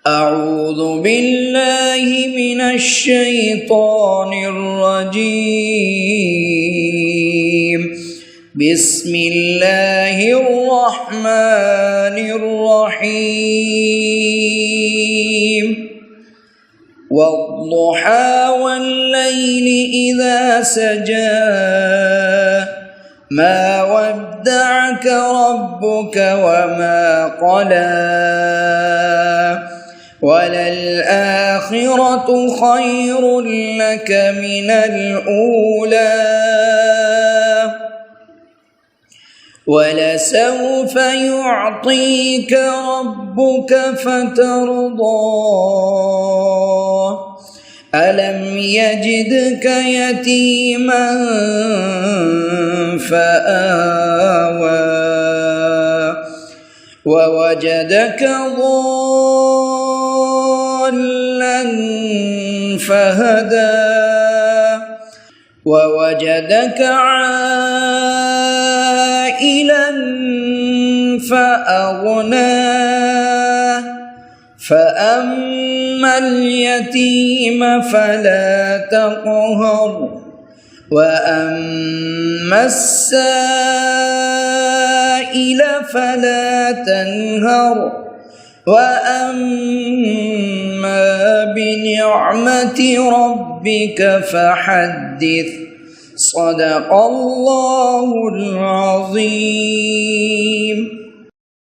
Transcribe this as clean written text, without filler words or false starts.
أعوذ بالله من الشيطان الرجيم. بسم الله الرحمن الرحيم. والضحى والليل إذا سجى ما ودعك ربك وما قلى وللآخرة خير لك من الأولى ولسوف يعطيك ربك فترضى ألم يجدك يتيما فآوى ووجدك ضالا فهدى ووجدك عائلا فأغنى فأما اليتيم فلا تقهر وأما السائل فلا تنهر وأما بنعمة ربك فحدث. صدق الله العظيم.